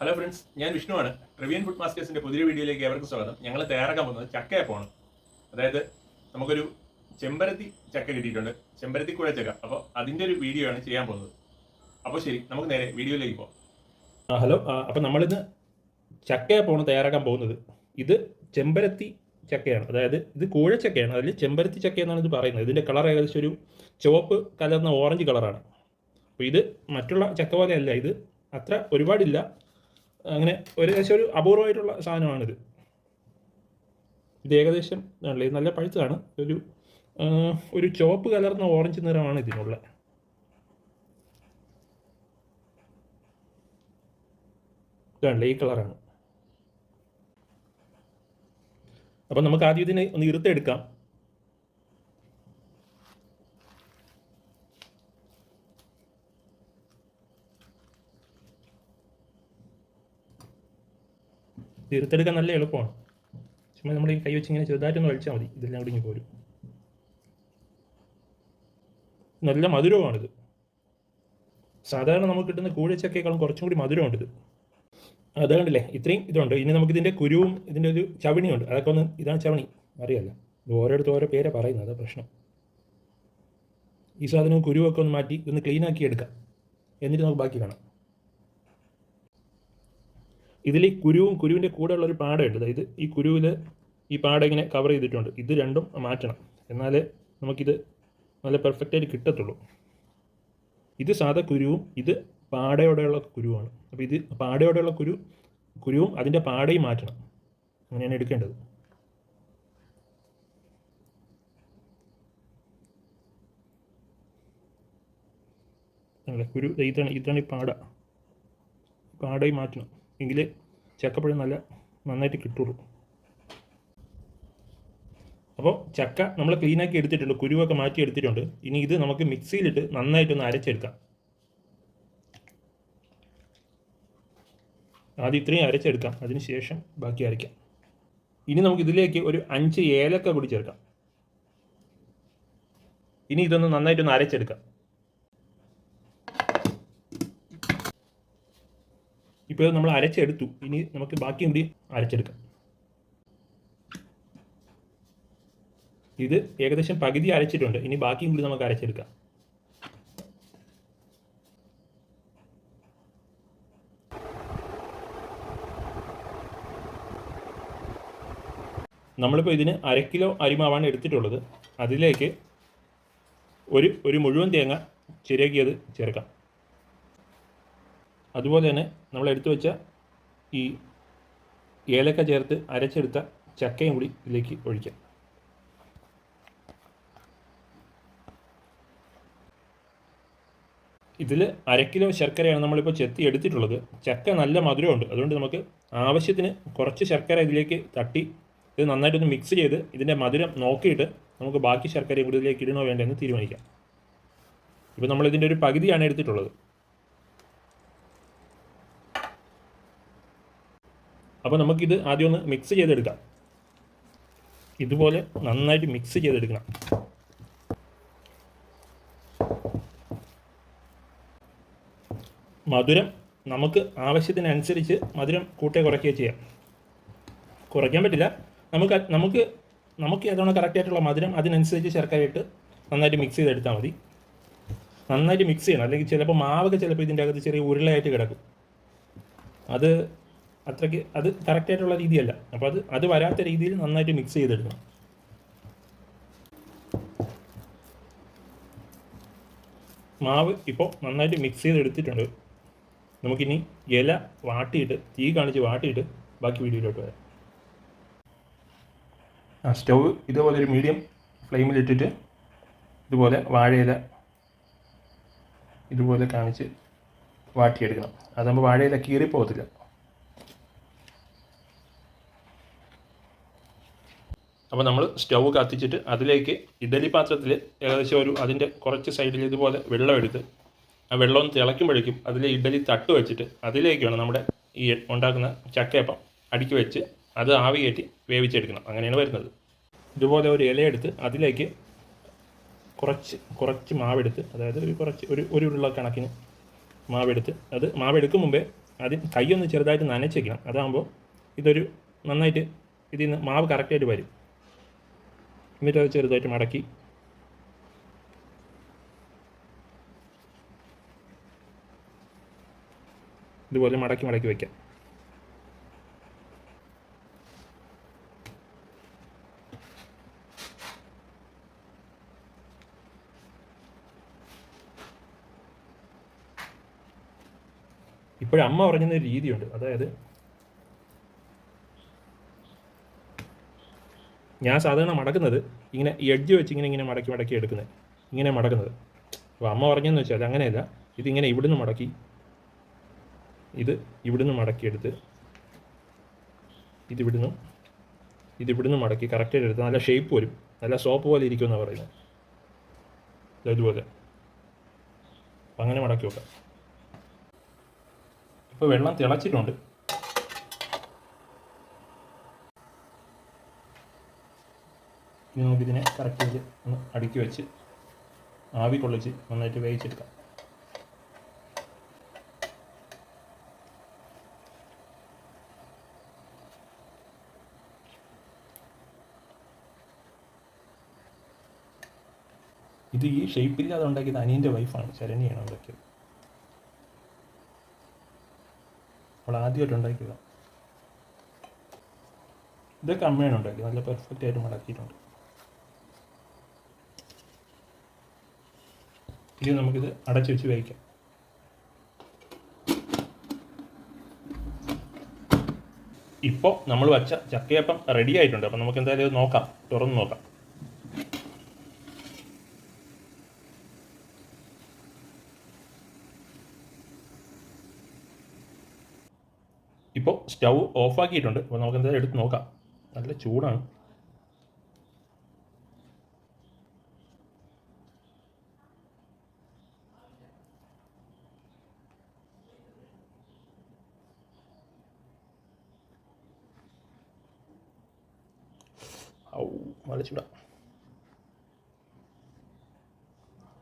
Hello friends, ഞാൻ വിഷ്ണുവാണ്. ട്രിവിയൻ food മാസ്റ്റേഴ്സിന്റെ പുതിയ വീഡിയോയിലേക്ക് ഏവർക്കും സ്വാഗതം. ഞങ്ങൾ തയ്യാറാക്കാൻ പോകുന്നത് ചക്കയപ്പമാണ്. അതായത് നമുക്കൊരു ചെമ്പരത്തി ചക്ക കിട്ടിയിട്ടുണ്ട്, ചെമ്പരത്തി കുഴ ചക്ക. അപ്പോൾ അതിൻ്റെ ഒരു വീഡിയോ ആണ് ചെയ്യാൻ പോകുന്നത്. അപ്പോൾ ശരി, നമുക്ക് നേരെ വീഡിയോയിലേക്ക് പോകാം. ഹലോ. അപ്പം നമ്മളിന്ന് ചക്കയപ്പമാണ് തയ്യാറാക്കാൻ പോകുന്നത്. ഇത് ചെമ്പരത്തി ചക്കയാണ്, അതായത് ഇത് കൂഴച്ചക്കയാണ്. അതിൽ ചെമ്പരത്തി ചക്ക എന്നാണ് ഇത് പറയുന്നത്. ഇതിൻ്റെ കളർ ഏകദേശം ഒരു ചുവപ്പ് കലർന്ന ഓറഞ്ച് കളറാണ്. അപ്പോൾ ഇത് മറ്റുള്ള ചക്ക പോലെയല്ല, ഇത് അത്ര ഒരുപാടില്ല, അങ്ങനെ ഏകദേശം ഒരു അപൂർവമായിട്ടുള്ള സാധനമാണിത്. ഇത് ഏകദേശം ഇത് നല്ല പഴുത്തതാണ്. ഒരു ചുവപ്പ് കലർന്ന ഓറഞ്ച് നിറമാണ് ഇതിനുള്ള. ഇതാണല്ലേ, ഈ കളറാണ്. അപ്പം നമുക്ക് ആദ്യം ഇതിനെ ഒന്ന് ഇറുത്തെടുക്കാം. ഇറുത്തെടുക്കാൻ നല്ല എളുപ്പമാണ്. ചുമ്മാ നമ്മൾ ഈ കൈ വെച്ച് ഇങ്ങനെ ചെറുതായിട്ടൊന്ന് വലിച്ചാൽ മതി, ഇതെല്ലാം കൂടി ഇങ്ങനെ പോരും. നല്ല മധുരമാണിത്. സാധാരണ നമുക്ക് കിട്ടുന്ന കൂഴച്ചക്കയേക്കാളും കുറച്ചും കൂടി മധുരമുണ്ട് ഇത്. അതുകൊണ്ടല്ലേ ഇത്രയും ഇതുണ്ട്. ഇനി നമുക്ക് ഇതിൻ്റെ കുരുവും ഇതിൻ്റെ ഒരു ചവണിയുണ്ട്, അതൊക്കെ ഒന്ന്. ഇതാണ് ചവണി, അറിയാമല്ലോ. ഇത് ഓരോരുത്തർ ഓരോ പേരെ പറയുന്നത്, അതാ പ്രശ്നം. ഈ സാധനവും കുരുവൊക്കെ ഒന്ന് മാറ്റി ഇതൊന്ന് ക്ലീനാക്കി എടുക്കാം, എന്നിട്ട് നമുക്ക് ബാക്കി കാണാം. ഇതിൽ ഈ കുരുവിൻ്റെ കൂടെ ഉള്ളൊരു പാടയുണ്ട്. അതായത് ഈ കുരുവിൽ ഈ പാട ഇങ്ങനെ കവർ ചെയ്തിട്ടുണ്ട്. ഇത് രണ്ടും മാറ്റണം, എന്നാലേ നമുക്കിത് നല്ല പെർഫെക്റ്റായിട്ട് കിട്ടത്തുള്ളൂ. ഇത് സാധാ കുരുവും ഇത് പാടയോടെയുള്ള കുരുവാണ്. അപ്പോൾ ഇത് പാടയോടെയുള്ള കുരുവും അതിൻ്റെ പാടയും മാറ്റണം, അങ്ങനെയാണ് എടുക്കേണ്ടത്. കുരു ഇതാണ് ഈ പാടയും മാറ്റണം, എങ്കിൽ ചക്കപ്പഴം നന്നായിട്ട് കിട്ടുള്ളൂ. അപ്പോൾ ചക്ക നമ്മൾ ക്ലീനാക്കി എടുത്തിട്ടുണ്ട്, കുരുവൊക്കെ മാറ്റി എടുത്തിട്ടുണ്ട്. ഇനി ഇത് നമുക്ക് മിക്സിയിലിട്ട് നന്നായിട്ടൊന്ന് അരച്ചെടുക്കാം. ആദ്യം ഇത്രയും അരച്ചെടുക്കാം, അതിന് ശേഷം ബാക്കി അരയ്ക്കാം. ഇനി നമുക്ക് ഇതിലേക്ക് ഒരു 5 ഏലക്ക കൂടി ചേർക്കാം. ഇനി ഇതൊന്ന് നന്നായിട്ടൊന്ന് അരച്ചെടുക്കാം. ഇപ്പോൾ ഇത് നമ്മൾ അരച്ചെടുത്തു. ഇനി നമുക്ക് ബാക്കി കൂടി അരച്ചെടുക്കാം. ഇത് ഏകദേശം പകുതി അരച്ചിട്ടുണ്ട്. ഇനി ബാക്കിയും കൂടി നമുക്ക് അരച്ചെടുക്കാം. നമ്മളിപ്പോൾ ഇതിന് 1/2 കിലോ അരിമാവാണ് എടുത്തിട്ടുള്ളത്. അതിലേക്ക് ഒരു മുഴുവൻ തേങ്ങ ചിരകിയത് ചേർക്കാം. അതുപോലെ തന്നെ നമ്മൾ എടുത്തു വെച്ച ഈ ഏലക്ക ചേർത്ത് അരച്ചെടുത്ത ചക്കയും കൂടി ഇതിലേക്ക് ഒഴിക്കാം. ഇതിൽ 1/2 കിലോ ശർക്കരയാണ് നമ്മളിപ്പോൾ ചെത്തി എടുത്തിട്ടുള്ളത്. ചക്ക നല്ല മധുരമുണ്ട്, അതുകൊണ്ട് നമുക്ക് ആവശ്യത്തിന് കുറച്ച് ശർക്കര ഇതിലേക്ക് തട്ടി ഇത് നന്നായിട്ടൊന്ന് മിക്സ് ചെയ്ത് ഇതിൻ്റെ മധുരം നോക്കിയിട്ട് നമുക്ക് ബാക്കി ശർക്കരയും കൂടി ഇതിലേക്ക് ഇടണോ വേണ്ടതെന്ന് തീരുമാനിക്കാം. ഇപ്പോൾ നമ്മളിതിൻ്റെ ഒരു പകുതിയാണ് എടുത്തിട്ടുള്ളത്. അപ്പോൾ നമുക്കിത് ആദ്യം ഒന്ന് മിക്സ് ചെയ്തെടുക്കാം. ഇതുപോലെ നന്നായിട്ട് മിക്സ് ചെയ്തെടുക്കണം. മധുരം നമുക്ക് ആവശ്യത്തിനനുസരിച്ച് മധുരം കൂട്ടുകയോ കുറയ്ക്കുകയോ ചെയ്യാം. കുറയ്ക്കാൻ പറ്റില്ല, നമുക്ക് ഏതാണോ കറക്റ്റായിട്ടുള്ള മധുരം അതിനനുസരിച്ച് ശർക്കര ഇട്ട് നന്നായിട്ട് മിക്സ് ചെയ്തെടുത്താൽ മതി. നന്നായിട്ട് മിക്സ് ചെയ്യണം, അല്ലെങ്കിൽ ചിലപ്പോൾ മാവൊക്കെ ഇതിൻ്റെ അകത്ത് ചെറിയ ഉരുളയായിട്ട് കിടക്കും. അത് കറക്റ്റായിട്ടുള്ള രീതിയല്ല. അപ്പോൾ അത് വരാത്ത രീതിയിൽ നന്നായിട്ട് മിക്സ് ചെയ്തെടുക്കണം. മാവ് ഇപ്പോൾ നന്നായിട്ട് മിക്സ് ചെയ്തെടുത്തിട്ടുണ്ട്. നമുക്കിനി ഇല വാട്ടിയിട്ട് തീ കാണിച്ച് വാട്ടിയിട്ട് ബാക്കി വീഡിയോയിലോട്ട് വരാം. സ്റ്റൗവ് ഇതുപോലെ ഒരു മീഡിയം ഫ്ലെയിമിലിട്ടിട്ട് ഇതുപോലെ വാഴയില ഇതുപോലെ കാണിച്ച് വാട്ടിയെടുക്കണം. അതാകുമ്പോൾ വാഴയില കീറിപ്പോകത്തില്ല. അപ്പോൾ നമ്മൾ സ്റ്റൗവ് കത്തിച്ചിട്ട് അതിലേക്ക് ഇഡലി പാത്രത്തിൽ ഏകദേശം അതിൻ്റെ കുറച്ച് സൈഡിൽ ഇതുപോലെ വെള്ളം എടുത്ത് ആ വെള്ളം ഒന്ന് തിളയ്ക്കുമ്പോഴേക്കും അതിൽ ഇഡലി തട്ട് വെച്ചിട്ട് അതിലേക്കാണ് നമ്മുടെ ഈ ഉണ്ടാക്കുന്ന ചക്കയപ്പം അടുക്കി വെച്ച് അത് ആവി കയറ്റി വേവിച്ചെടുക്കണം. അങ്ങനെയാണ് വരുന്നത്. ഇതുപോലെ ഒരു ഇലയെടുത്ത് അതിലേക്ക് കുറച്ച് മാവെടുത്ത്, അതായത് ഒരു ഉരുള കണക്കിന് മാവെടുത്ത്, അത് മാവെടുക്കും മുമ്പേ ആദ്യം കൈയൊന്ന് ചെറുതായിട്ട് നനച്ച് വയ്ക്കണം. അതാകുമ്പോൾ ഇതൊരു നന്നായിട്ട് ഇതിൽ നിന്ന് മാവ് കറക്റ്റായിട്ട് വരും. എന്നിട്ട് അത് ചെറുതായിട്ട് മടക്കി ഇതുപോലെ മടക്കി മടക്കി വയ്ക്കാം. ഇപ്പോഴമ്മ പറഞ്ഞൊരു രീതിയുണ്ട്. അതായത് ഞാൻ സാധാരണ മടക്കുന്നത് ഇങ്ങനെ എഡ്ജ് വെച്ച് ഇങ്ങനെ മടക്കി മടക്കി എടുക്കുന്നത്, ഇങ്ങനെ മടക്കുന്നത്. അപ്പോൾ അമ്മ പറഞ്ഞതെന്ന് വെച്ചാൽ അങ്ങനെയല്ല, ഇതിങ്ങനെ ഇവിടുന്ന് മടക്കി ഇവിടുന്ന് മടക്കിയെടുത്ത് ഇതിവിടുന്ന് മടക്കി കറക്റ്റായിട്ട് എടുത്ത് നല്ല ഷേപ്പ് വരും, നല്ല സോപ്പ് പോലെ ഇരിക്കുമെന്നാണ് പറയുന്നത്. ഇതുപോലെ അപ്പം അങ്ങനെ മടക്കി വെക്കാം. ഇപ്പോൾ വെള്ളം തിളച്ചിട്ടുണ്ട്. ഇനി നമുക്കിതിനെ കറക്റ്റ് ചെയ്ത് ഒന്ന് അടുക്കി വെച്ച് ആവി കൊള്ളിച്ച് നന്നായിട്ട് വേവിച്ചെടുക്കാം. ഇത് ഈ ഷേപ്പില്ലാതെ ഉണ്ടാക്കിയത് അനിയൻ്റെ വൈഫാണ്, ശരണ്യാണ് ഉണ്ടാക്കിയത്. അവൾ ആദ്യമായിട്ട് ഉണ്ടാക്കിയതാണ്. ഇതൊക്കെ അമ്മയാണ് ഉണ്ടാക്കിയത്. നല്ല പെർഫെക്റ്റ് ആയിട്ട് മടക്കിയിട്ടുണ്ട്. ഇനി നമുക്കിത് അടച്ചു വെച്ച് വേവിക്കാം. ഇപ്പോൾ നമ്മൾ വച്ച ചക്കയപ്പം റെഡി ആയിട്ടുണ്ട്. അപ്പം നമുക്ക് എന്തായാലും ഇത് നോക്കാം, തുറന്ന് നോക്കാം. ഇപ്പോൾ സ്റ്റൗ ഓഫാക്കിയിട്ടുണ്ട്. അപ്പോൾ നമുക്ക് എന്തായാലും എടുത്ത് നോക്കാം. നല്ല ചൂടാണ്. നല്ല ചൂടാണ്.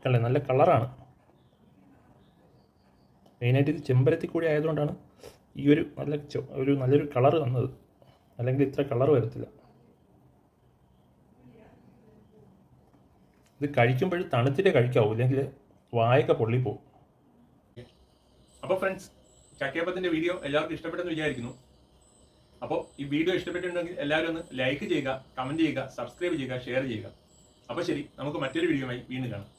കണ്ടേ, നല്ല കളറാണ്. മെയിനായിട്ട് ഇത് ചെമ്പരത്തി കൂടി ആയതുകൊണ്ടാണ് ഈ ഒരു നല്ലൊരു കളർ വന്നത്. അല്ലെങ്കിൽ ഇത്ര കളർ വരത്തില്ല. ഇത് കഴിക്കുമ്പോഴും തണുത്തിട്ടേ കഴിക്കാവൂ, ഇല്ലെങ്കിൽ വായൊക്കെ പൊള്ളിപ്പോവും. അപ്പോൾ ഫ്രണ്ട്സ്, ചക്കയപ്പത്തിൻ്റെ വീഡിയോ എല്ലാവർക്കും ഇഷ്ടപ്പെട്ടെന്ന് വിചാരിക്കുന്നു. അപ്പോൾ ഈ വീഡിയോ ഇഷ്ടപ്പെട്ടിട്ടുണ്ടെങ്കിൽ എല്ലാവരും ഒന്ന് ലൈക്ക് ചെയ്യുക, കമൻറ്റ് ചെയ്യുക, സബ്സ്ക്രൈബ് ചെയ്യുക, ഷെയർ ചെയ്യുക. അപ്പോൾ ശരി, നമുക്ക് മറ്റൊരു വീഡിയോയുമായി വീണ്ടും കാണാം.